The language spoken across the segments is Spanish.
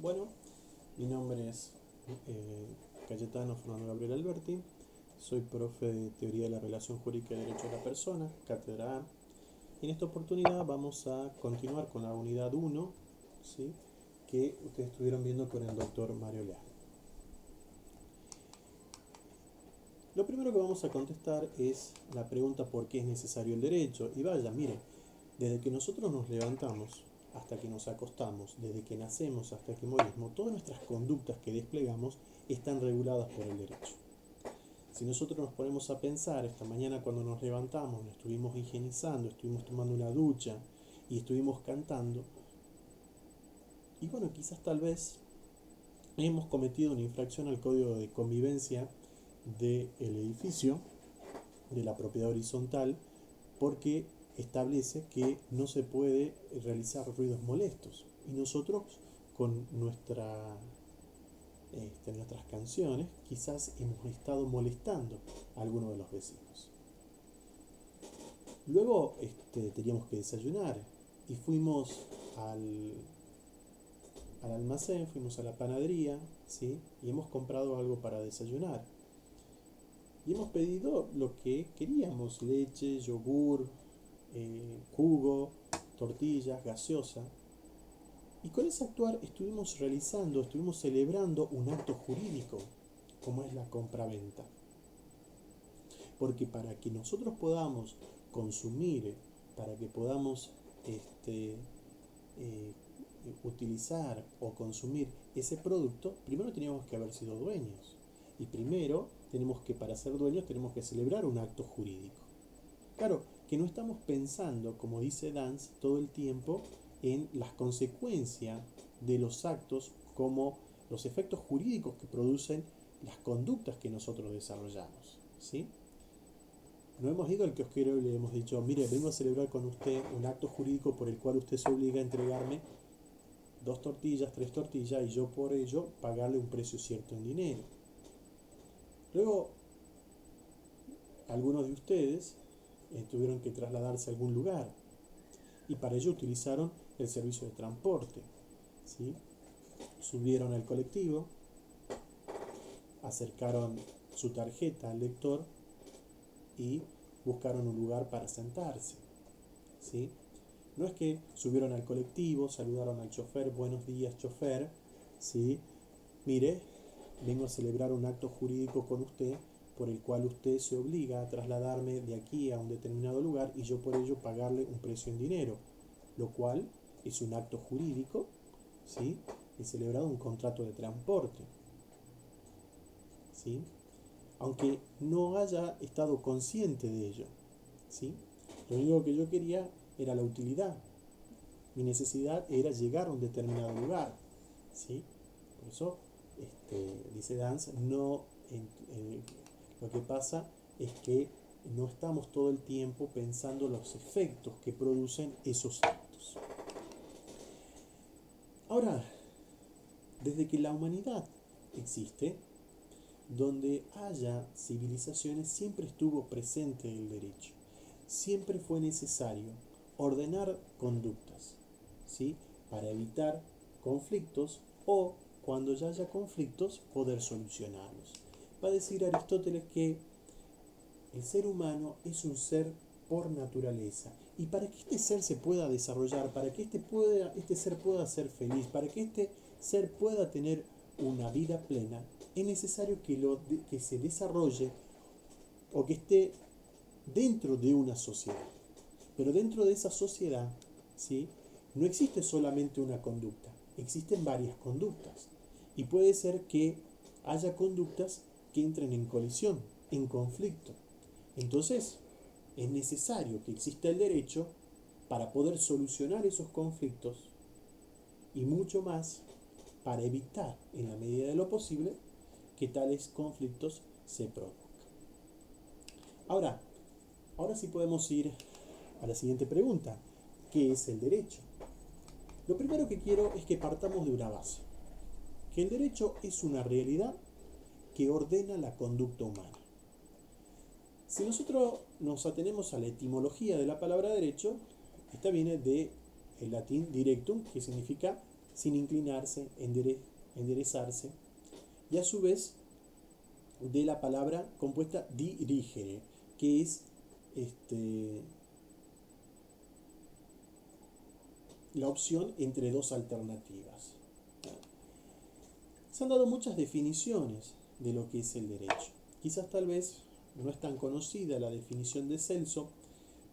Bueno, mi nombre es Cayetano Fernando Gabriel Alberti, soy profe de Teoría de la Relación Jurídica y Derecho de la Persona, Cátedra A. En esta oportunidad vamos a continuar con la unidad 1, ¿sí?, que ustedes estuvieron viendo con el doctor Mario Leal. Lo primero que vamos a contestar es la pregunta ¿por qué es necesario el derecho? Y vaya, mire, desde que nosotros nos levantamos hasta que nos acostamos, desde que nacemos hasta que morimos, todas nuestras conductas que desplegamos están reguladas por el derecho. Si nosotros nos ponemos a pensar, esta mañana cuando nos levantamos, nos estuvimos higienizando, estuvimos tomando una ducha y estuvimos cantando, y bueno, quizás tal vez hemos cometido una infracción al código de convivencia del edificio, de la propiedad horizontal, porque establece que no se puede realizar ruidos molestos. Y nosotros con nuestras canciones quizás hemos estado molestando a alguno de los vecinos. Luego teníamos que desayunar y fuimos al almacén, fuimos a la panadería, ¿sí?, y hemos comprado algo para desayunar. Y hemos pedido lo que queríamos: leche, yogur, jugo, tortillas, gaseosa. Y con ese actuar estuvimos celebrando un acto jurídico, como es la compraventa. Porque para que nosotros podamos consumir, para que podamos utilizar o consumir ese producto, primero teníamos que haber sido dueños. Y primero para ser dueños, tenemos que celebrar un acto jurídico. Claro, que no estamos pensando, como dice Dance, todo el tiempo en las consecuencias de los actos, como los efectos jurídicos que producen las conductas que nosotros desarrollamos, ¿sí? No hemos ido al kiosquero y le hemos dicho: mire, vengo a celebrar con usted un acto jurídico por el cual usted se obliga a entregarme 2 tortillas, 3 tortillas, y yo por ello pagarle un precio cierto en dinero. Luego, algunos de ustedes tuvieron que trasladarse a algún lugar y para ello utilizaron el servicio de transporte, ¿sí? Subieron al colectivo, acercaron su tarjeta al lector y buscaron un lugar para sentarse, ¿sí? No es que subieron al colectivo, saludaron al chofer: buenos días, chofer, ¿sí?, mire, vengo a celebrar un acto jurídico con usted por el cual usted se obliga a trasladarme de aquí a un determinado lugar y yo por ello pagarle un precio en dinero, lo cual es un acto jurídico, ¿sí? He celebrado un contrato de transporte, ¿sí?, aunque no haya estado consciente de ello, ¿sí? Lo único que yo quería era la utilidad. Mi necesidad era llegar a un determinado lugar, ¿sí? Por eso, dice Dance, lo que pasa es que no estamos todo el tiempo pensando los efectos que producen esos actos. Ahora, desde que la humanidad existe, donde haya civilizaciones, siempre estuvo presente el derecho. Siempre fue necesario ordenar conductas, ¿sí?, para evitar conflictos o, cuando ya haya conflictos, poder solucionarlos. Va a decir Aristóteles que el ser humano es un ser por naturaleza, y para que este ser se pueda desarrollar, para que este ser pueda ser feliz, para que este ser pueda tener una vida plena, es necesario que se desarrolle o que esté dentro de una sociedad. Pero dentro de esa sociedad, ¿sí?, no existe solamente una conducta, existen varias conductas. Y puede ser que haya conductas que entren en colisión, en conflicto. Entonces, es necesario que exista el derecho para poder solucionar esos conflictos y mucho más para evitar, en la medida de lo posible, que tales conflictos se produzcan. Ahora sí podemos ir a la siguiente pregunta: ¿qué es el derecho? Lo primero que quiero es que partamos de una base: que el derecho es una realidad que ordena la conducta humana. Si nosotros nos atenemos a la etimología de la palabra derecho, esta viene del latín directum, que significa sin inclinarse, enderezarse, y a su vez de la palabra compuesta dirigere, que es la opción entre dos alternativas. Se han dado muchas definiciones de lo que es el derecho. Quizás tal vez no es tan conocida la definición de Celso,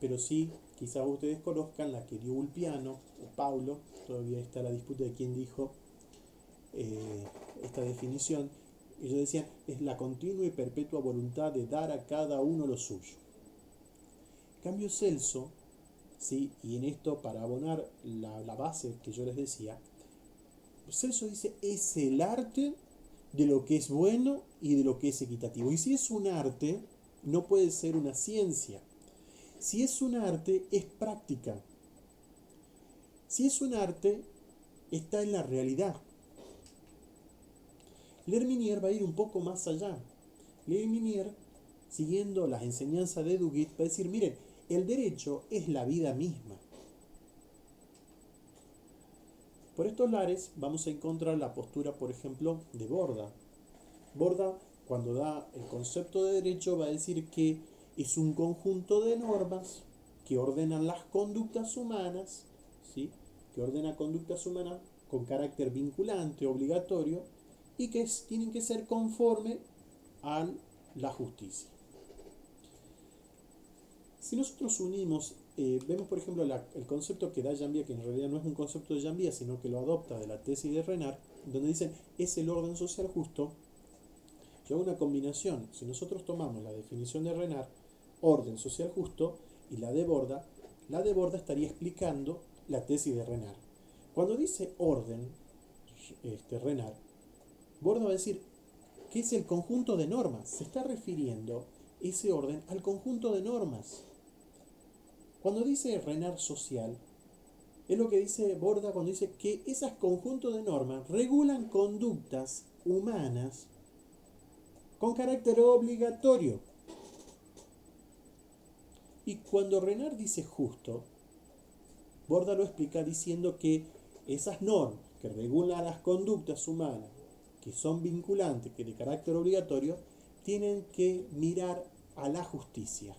pero sí, quizás ustedes conozcan la que dio Ulpiano o Paulo. Todavía está la disputa de quién dijo esta definición. Ellos decían, es la continua y perpetua voluntad de dar a cada uno lo suyo. En cambio Celso, ¿sí? Y en esto, para abonar la base que yo les decía, Celso dice, es el arte de lo que es bueno y de lo que es equitativo. Y si es un arte, no puede ser una ciencia. Si es un arte, es práctica. Si es un arte, está en la realidad. L'Herminier va a ir un poco más allá. L'Herminier, siguiendo las enseñanzas de Duguid, va a decir, miren, el derecho es la vida misma. Por estos lares vamos a encontrar la postura, por ejemplo, de Borda. Borda, cuando da el concepto de derecho, va a decir que es un conjunto de normas que ordenan las conductas humanas, ¿sí? Que ordena conductas humanas con carácter vinculante, obligatorio, y que tienen que ser conforme a la justicia. Si nosotros unimos, vemos por ejemplo el concepto que da Janvier, que en realidad no es un concepto de Janvier, sino que lo adopta de la tesis de Renard, donde dicen, es el orden social justo. Yo hago una combinación. Si nosotros tomamos la definición de Renard, orden social justo, y la de Borda estaría explicando la tesis de Renard. Cuando dice orden, Renard, Borda va a decir que es el conjunto de normas. Se está refiriendo ese orden al conjunto de normas. Cuando dice Renard social, es lo que dice Borda cuando dice que esos conjuntos de normas regulan conductas humanas con carácter obligatorio. Y cuando Renard dice justo, Borda lo explica diciendo que esas normas que regulan las conductas humanas, que son vinculantes, que de carácter obligatorio, tienen que mirar a la justicia.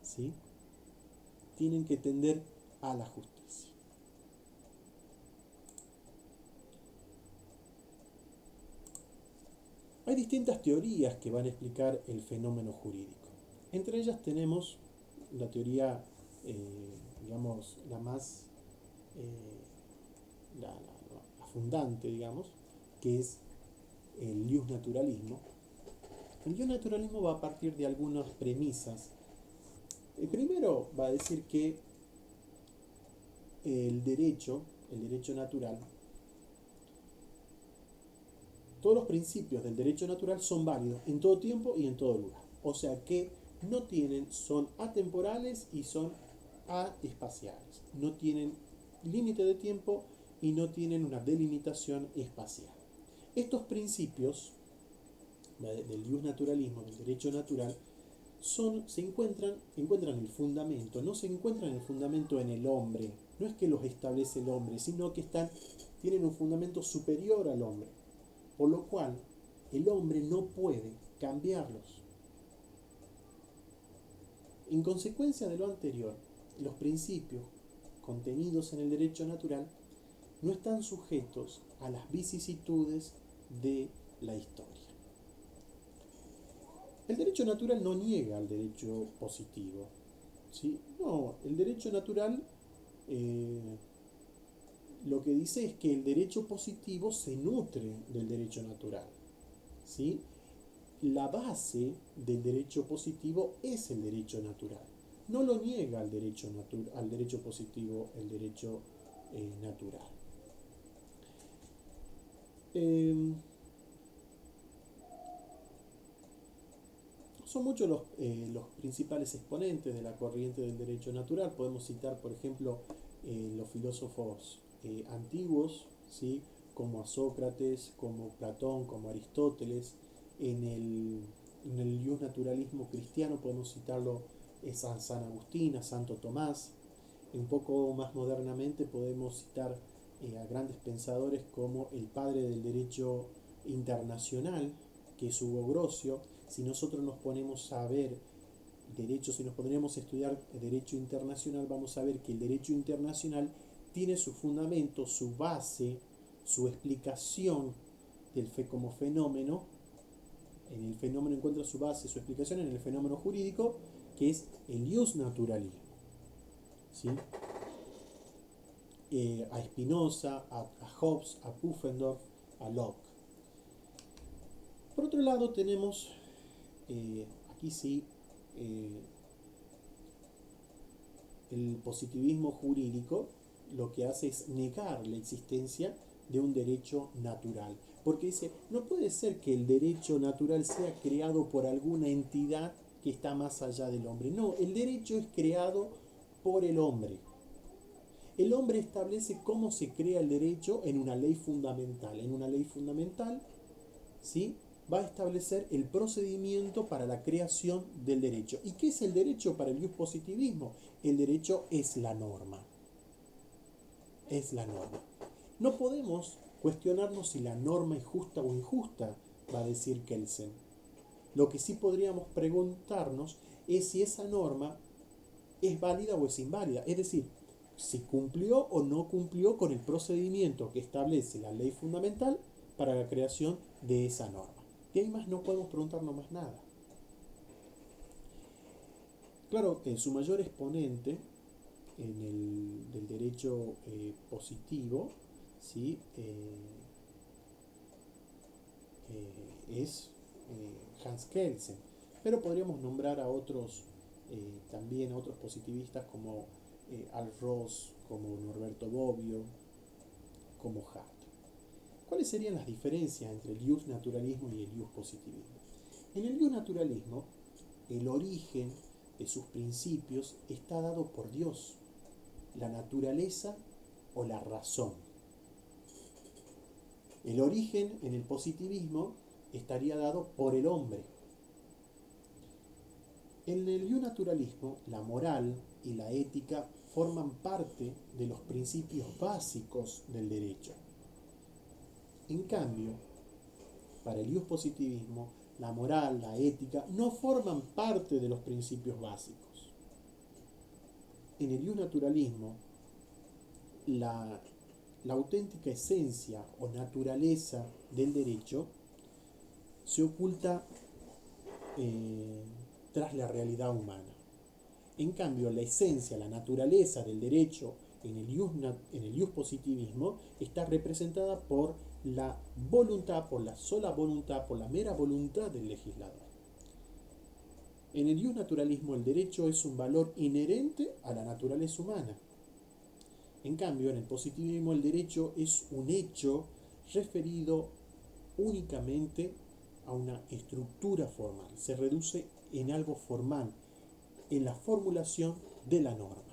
¿Sí? Tienen que tender a la justicia. Hay distintas teorías que van a explicar el fenómeno jurídico. Entre ellas tenemos la teoría, digamos, la más la fundante, digamos, que es el iusnaturalismo. El iusnaturalismo va a partir de algunas premisas. El primero va a decir que el derecho natural, todos los principios del derecho natural son válidos en todo tiempo y en todo lugar. O sea que son atemporales y son aespaciales. No tienen límite de tiempo y no tienen una delimitación espacial. Estos principios del iusnaturalismo, del derecho natural, encuentran el fundamento, no se encuentran el fundamento en el hombre, no es que los establece el hombre, sino que tienen un fundamento superior al hombre, por lo cual el hombre no puede cambiarlos. En consecuencia de lo anterior, los principios contenidos en el derecho natural no están sujetos a las vicisitudes de la historia. El derecho natural no niega al derecho positivo, ¿sí? No, el derecho natural lo que dice es que el derecho positivo se nutre del derecho natural, ¿sí? La base del derecho positivo es el derecho natural. No lo niega al derecho positivo el derecho natural. Son muchos los principales exponentes de la corriente del derecho natural. Podemos citar, por ejemplo, los filósofos antiguos, ¿sí? Como a Sócrates, como Platón, como Aristóteles. En el iusnaturalismo cristiano podemos citarlo a San Agustín, a Santo Tomás. Un poco más modernamente podemos citar a grandes pensadores como el padre del derecho internacional, que es Hugo Grocio. Si nosotros nos ponemos a ver derecho, si nos pondríamos a estudiar derecho internacional, vamos a ver que el derecho internacional tiene su fundamento, su base, su explicación como fenómeno. En el fenómeno encuentra su base, su explicación en el fenómeno jurídico, que es el ius naturalismo. ¿Sí? A Spinoza, a Hobbes, a Pufendorf, a Locke. Por otro lado tenemos, aquí sí, el positivismo jurídico lo que hace es negar la existencia de un derecho natural. Porque dice, no puede ser que el derecho natural sea creado por alguna entidad que está más allá del hombre. No, el derecho es creado por el hombre. El hombre establece cómo se crea el derecho en una ley fundamental. En una ley fundamental, ¿sí?, va a establecer el procedimiento para la creación del derecho. ¿Y qué es el derecho para el positivismo? El derecho es la norma. Es la norma. No podemos cuestionarnos si la norma es justa o injusta, va a decir Kelsen. Lo que sí podríamos preguntarnos es si esa norma es válida o es inválida. Es decir, si cumplió o no cumplió con el procedimiento que establece la ley fundamental para la creación de esa norma. Y ahí más no podemos preguntarnos más nada. Claro, su mayor exponente del derecho positivo, ¿sí?, es Hans Kelsen. Pero podríamos nombrar a otros, también a otros positivistas como Al Ross, como Norberto Bobbio, como Hart. ¿Cuáles serían las diferencias entre el ius naturalismo y el ius positivismo? En el ius naturalismo, el origen de sus principios está dado por Dios, la naturaleza o la razón. El origen en el positivismo estaría dado por el hombre. En el ius naturalismo, la moral y la ética forman parte de los principios básicos del derecho. En cambio, para el ius positivismo, la moral, la ética, no forman parte de los principios básicos. En el ius naturalismo, la auténtica esencia o naturaleza del derecho se oculta tras la realidad humana. En cambio, la esencia, la naturaleza del derecho en el ius positivismo está representada por la voluntad, por la sola voluntad, por la mera voluntad del legislador. En el ius naturalismo, el derecho es un valor inherente a la naturaleza humana. En cambio, en el positivismo, el derecho es un hecho referido únicamente a una estructura formal. Se reduce en algo formal, en la formulación de la norma.